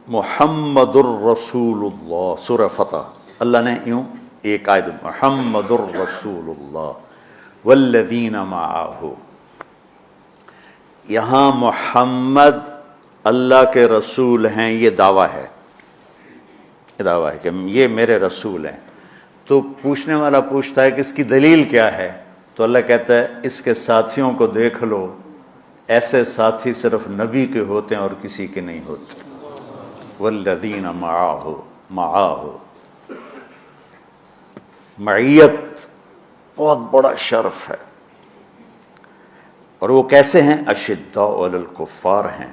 محمد الرسول اللہ، سورہ فتح، اللہ نے یوں ایک آیت محمد الرسول اللہ والذین معہ، یہاں محمد اللہ کے رسول ہیں، یہ دعویٰ ہے، یہ دعویٰ ہے کہ یہ میرے رسول ہیں۔ تو پوچھنے والا پوچھتا ہے کہ اس کی دلیل کیا ہے؟ تو اللہ کہتا ہے اس کے ساتھیوں کو دیکھ لو، ایسے ساتھی صرف نبی کے ہوتے ہیں اور کسی کے نہیں ہوتے۔ والذین معہ، معہ معیت بہت بڑا شرف ہے۔ اور وہ کیسے ہیں؟ اشداء علی الکفار ہیں،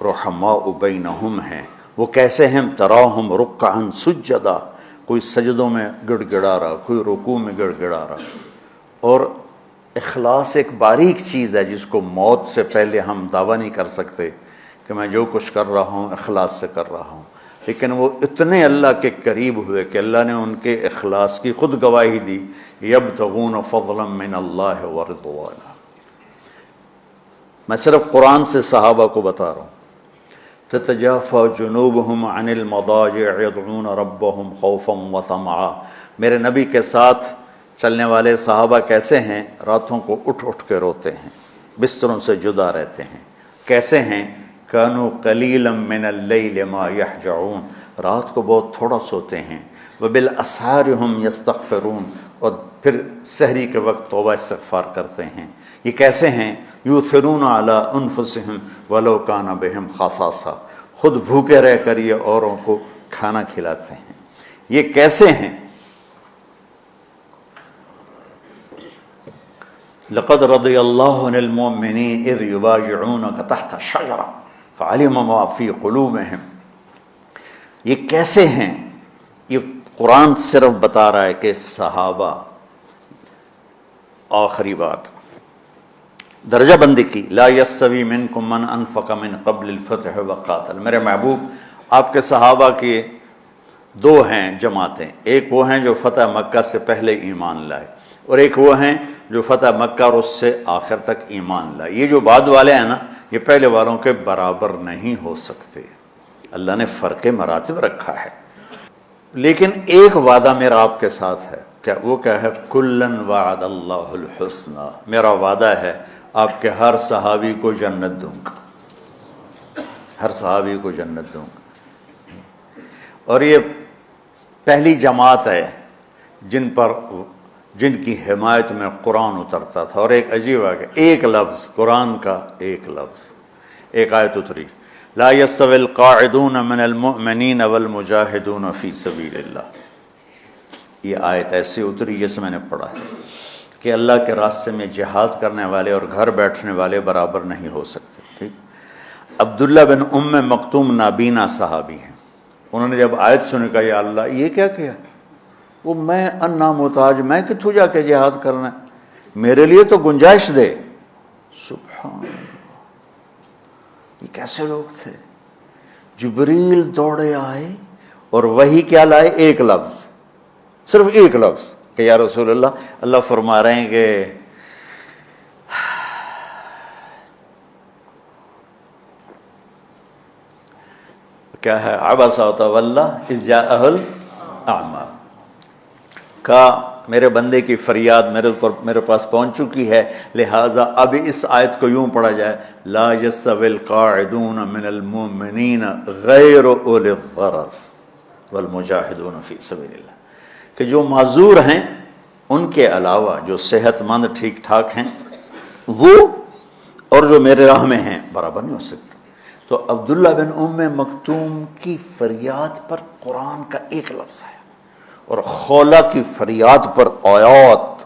رحماء بینہم ہیں۔ وہ کیسے ہیں؟ تراہم رکعا سجدا، کوئی سجدوں میں گڑ گڑا رہا، کوئی رکوع میں گڑ گڑا رہا۔ اور اخلاص ایک باریک چیز ہے جس کو موت سے پہلے ہم دعویٰ نہیں کر سکتے کہ میں جو کچھ کر رہا ہوں اخلاص سے کر رہا ہوں، لیکن وہ اتنے اللہ کے قریب ہوئے کہ اللہ نے ان کے اخلاص کی خود گواہی دی، یبتغون فضلا من اللہ ورضوانا۔ میں صرف قرآن سے صحابہ کو بتا رہا ہوں۔ تتجافى جنوبهم عن المضاجع يدعون ربهم خوفا وطمعا، میرے نبی کے ساتھ چلنے والے صحابہ کیسے ہیں؟ راتوں کو اٹھ اٹھ کے روتے ہیں، بستروں سے جدا رہتے ہیں۔ کیسے ہیں؟ كانوا قليلا من الليل ما يهجعون، رات کو بہت تھوڑا سوتے ہیں۔ وبالاسحار هم يستغفرون، اور پھر سحری کے وقت توبہ استغفار کرتے ہیں۔ یہ کیسے ہیں؟ یؤثرون علی انفسهم ولو کان بهم خصاصہ، خود بھوکے رہ کر یہ اوروں کو کھانا کھلاتے ہیں۔ یہ کیسے ہیں؟ لقد رضی اللہ عن المؤمنین اذ یبایعونک تحت الشجرہ فعلم ما فی قلوبہم۔ یہ کیسے ہیں؟ یہ قرآن صرف بتا رہا ہے کہ صحابہ، آخری بات درجہ بندی کی، لا یستوی منکم من انفق من قبل الفتح وقاتل، میرے محبوب آپ کے صحابہ کی دو ہیں جماعتیں، ایک وہ ہیں جو فتح مکہ سے پہلے ایمان لائے، اور ایک وہ ہیں جو فتح مکہ اور اس سے آخر تک ایمان لائے۔ یہ جو بعد والے ہیں نا، یہ پہلے والوں کے برابر نہیں ہو سکتے، اللہ نے فرق مراتب رکھا ہے۔ لیکن ایک وعدہ میرا آپ کے ساتھ ہے، کیا وہ کیا ہے؟ کلن وعد اللہ الحسنى، میرا وعدہ ہے آپ کے ہر صحابی کو جنت دوں گا، ہر صحابی کو جنت دوں گا۔ اور یہ پہلی جماعت ہے جن کی حمایت میں قرآن اترتا تھا۔ اور ایک عجیب ہے کہ ایک لفظ قرآن کا، ایک لفظ، ایک آیت اتری، لا یستوی القاعدون من المؤمنین والمجاہدون فی سبیل اللہ۔ یہ آیت ایسے اتری جیسے میں نے پڑھا ہے کہ اللہ کے راستے میں جہاد کرنے والے اور گھر بیٹھنے والے برابر نہیں ہو سکتے۔ ٹھیک، عبداللہ بن ام مکتوم نابینا صحابی ہیں، انہوں نے جب آیت سنی کہا یا اللہ یہ کیا کیا؟ وہ میں انا محتاج، میں کتوں جا کے جہاد کرنا ہے، میرے لیے تو گنجائش دے۔ سبحان اللہ، یہ کیسے لوگ تھے؟ جبریل دوڑے آئے اور وہی کیا لائے؟ ایک لفظ، صرف ایک لفظ کہ یا رسول اللہ فرما رہے ہیں کہ کیا ہے؟ عبس وتولی اذ جاءہ الاعمى، کا میرے بندے کی فریاد میرے پاس پہنچ چکی ہے، لہٰذا اب اس آیت کو یوں پڑھا جائے، لا یستوی القاعدون من المؤمنین غیر اولی الضرر والمجاہدون فی سبیل اللہ، کہ جو معذور ہیں ان کے علاوہ جو صحت مند ٹھیک ٹھاک ہیں وہ اور جو میرے راہ میں ہیں برابر نہیں ہو سکتے۔ تو عبداللہ بن ام مکتوم کی فریاد پر قرآن کا ایک لفظ ہے، اور خولہ کی فریاد پر آیات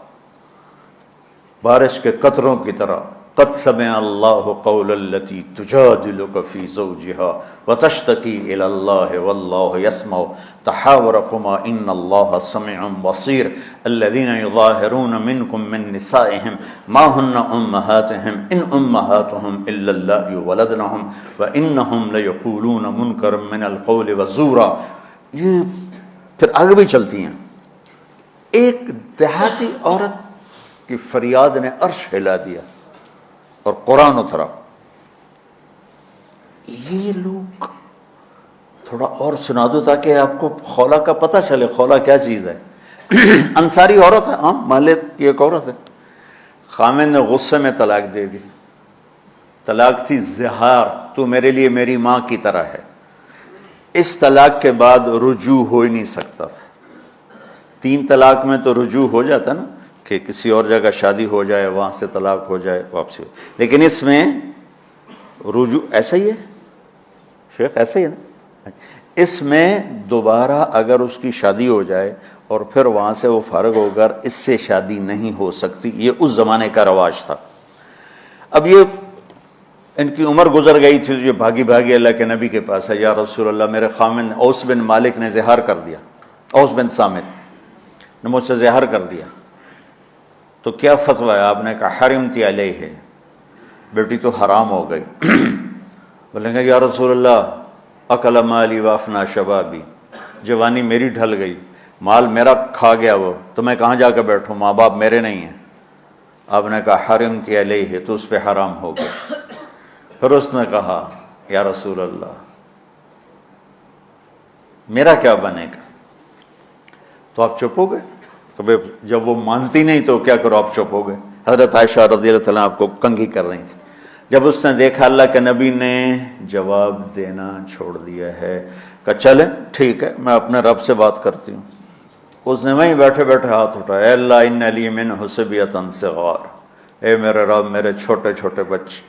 بارش کے قطروں کی طرح، قد سمع اللہ قول التی تجادلک فی زوجها وتشتکی الی اللہ واللہ یسمع تحاورکما ان اللہ سمیع بصیر الذین یظاہرون منکم من نسائہم ما ہن امہاتہم ان امہاتہم الا اللہ ولدنہم وانہم لیقولون منکرا من القول وزورا۔ یہ پھر آگے بھی چلتی ہیں۔ ایک دیہاتی عورت کی فریاد نے عرش ہلا دیا اور قرآن اترا۔ یہ لوگ تھوڑا اور سنا دو تاکہ آپ کو خولا کا پتہ چلے، خولا کیا چیز ہے۔ انصاری عورت ہے، ہاں محلے کی ایک عورت ہے، خامن نے غصے میں طلاق دے دی، طلاق تھی زہار، تو میرے لیے میری ماں کی طرح ہے۔ اس طلاق کے بعد رجوع ہو ہی نہیں سکتا تھا۔ 3 طلاق میں تو رجوع ہو جاتا نا، کہ کسی اور جگہ شادی ہو جائے، وہاں سے طلاق ہو جائے، واپسی ہو، لیکن اس میں رجوع ایسا ہی ہے شیخ، ایسا ہی ہے نا، اس میں دوبارہ اگر اس کی شادی ہو جائے اور پھر وہاں سے وہ فارغ ہو کر اس سے شادی نہیں ہو سکتی، یہ اس زمانے کا رواج تھا۔ اب یہ ان کی عمر گزر گئی تھی، جو بھاگی بھاگی اللہ کے نبی کے پاس ہے، یا رسول اللہ میرے خامن اوس بن مالک نے زہار کر دیا، اوس بن صامت نے مجھ سے زہار کر دیا، تو کیا فتویٰ ہے؟ آپ نے کہا حرمتی علیہ ہے، بیٹی تو حرام ہو گئی۔ بولیں گے یا رسول اللہ اکل مالی وافنا شبابی، جوانی میری ڈھل گئی، مال میرا کھا گیا وہ، تو میں کہاں جا کے بیٹھوں، ماں باپ میرے نہیں ہیں۔ آپ نے کہا حرمتی علیہ، تو اس پہ حرام ہو گیا۔ پھر اس نے کہا یا رسول اللہ میرا کیا بنے گا؟ تو آپ چپ ہو گئے، کہ جب وہ مانتی نہیں تو کیا کرو، آپ چپ ہو گئے۔ حضرت عائشہ رضی اللہ تعالیٰ آپ کو کنگھی کر رہی تھی، جب اس نے دیکھا اللہ کے نبی نے جواب دینا چھوڑ دیا ہے، کہ چلے ٹھیک ہے میں اپنے رب سے بات کرتی ہوں۔ اس نے وہیں بیٹھے بیٹھے ہاتھ اٹھایا، اے اللہ ان لی من حسبیۃ صغار، اے میرے رب میرے چھوٹے چھوٹے بچے،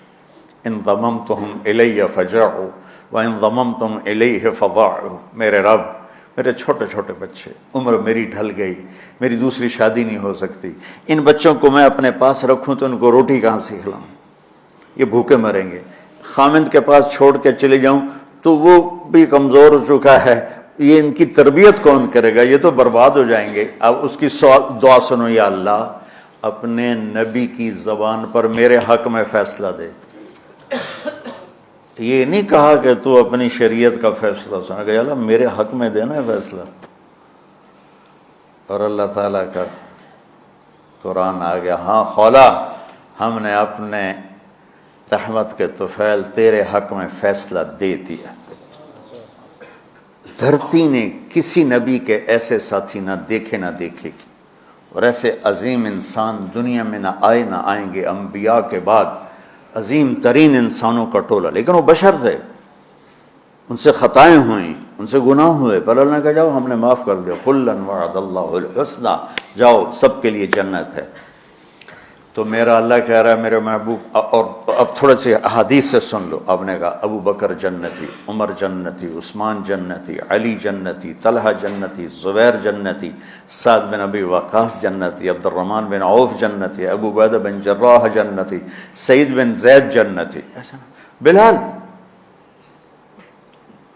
ان ضممتہم الی فجعوا وان ضممتم الیہ فضاعوا، میرے رب میرے چھوٹے چھوٹے بچے، عمر میری ڈھل گئی، میری دوسری شادی نہیں ہو سکتی، ان بچوں کو میں اپنے پاس رکھوں تو ان کو روٹی کہاں سے کھلاؤں، یہ بھوکے مریں گے۔ خامند کے پاس چھوڑ کے چلے جاؤں تو وہ بھی کمزور ہو چکا ہے، یہ ان کی تربیت کون کرے گا، یہ تو برباد ہو جائیں گے۔ اب اس کی دعا سنو، یا اللہ اپنے نبی کی زبان پر میرے حق میں فیصلہ دے۔ یہ نہیں کہا کہ تو اپنی شریعت کا فیصلہ سنا، کہ اللہ میرے حق میں دینا ہے فیصلہ۔ اور اللہ تعالیٰ کا قرآن آ گیا، ہاں خولا ہم نے اپنے رحمت کے طفیل تیرے حق میں فیصلہ دے دیا۔ دھرتی نے کسی نبی کے ایسے ساتھی نہ دیکھے نہ دیکھے گی، اور ایسے عظیم انسان دنیا میں نہ آئے نہ آئیں گے۔ انبیاء کے بعد عظیم ترین انسانوں کا ٹولہ، لیکن وہ بشر تھے، ان سے خطائیں ہوئیں، ان سے گناہ ہوئے، پر اللہ نے کہا جاؤ ہم نے معاف کر دیا، کلا وعد اللہ الحسنی، جاؤ سب کے لیے جنت ہے۔ تو میرا اللہ کہہ رہا ہے میرے محبوب، اور اب تھوڑے سے احادیث سے سن لو۔ آپ نے کہا ابو بکر جنتی، عمر جنتی، عثمان جنتی، علی جنتی، طلحہ جنتی، زبیر جنتی، سعد بن ابی وقاص جنتی، عبد الرحمن بن عوف جنتی، ابو عبیدہ بن جراح جنتی، سعید بن زید جنتی، ایسا نا بلال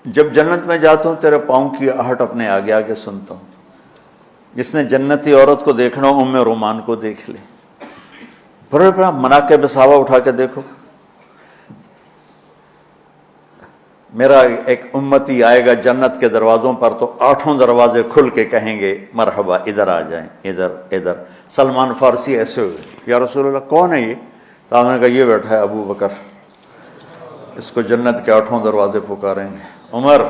جب جنت میں جاتا ہوں تیرے پاؤں کی آہٹ اپنے آگے آگے سنتا ہوں۔ جس نے جنتی عورت کو دیکھنا ہو ام رومان کو دیکھ لے، بڑے بڑا مناقب صحابہ اٹھا کے دیکھو۔ میرا ایک امتی آئے گا جنت کے دروازوں پر تو 8 دروازے کھل کے کہیں گے مرحبا ادھر آ جائیں، ادھر ادھر۔ سلمان فارسی ایسے ہوئے، یا رسول اللہ کون ہے یہ؟ تو آپ نے کہا یہ بیٹھا ہے ابو بکر، اس کو جنت کے 8 دروازے پکاریں گے۔ عمر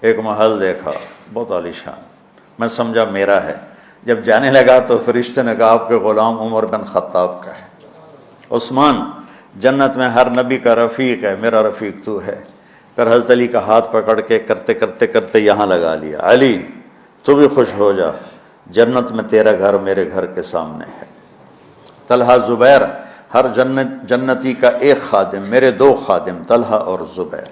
ایک محل دیکھا بہت عالیشان، میں سمجھا میرا ہے۔ جب جانے لگا تو فرشتے نے کہا آپ کے غلام عمر بن خطاب کا ہے۔ عثمان جنت میں ہر نبی کا رفیق ہے، میرا رفیق تو ہے۔ پھر حضرت علی کا ہاتھ پکڑ کے کرتے کرتے کرتے یہاں لگا لیا، علی تو بھی خوش ہو جا، جنت میں تیرا گھر میرے گھر کے سامنے ہے۔ طلحہ زبیر، ہر جنتی کا ایک خادم، میرے 2 خادم طلحہ اور زبیر۔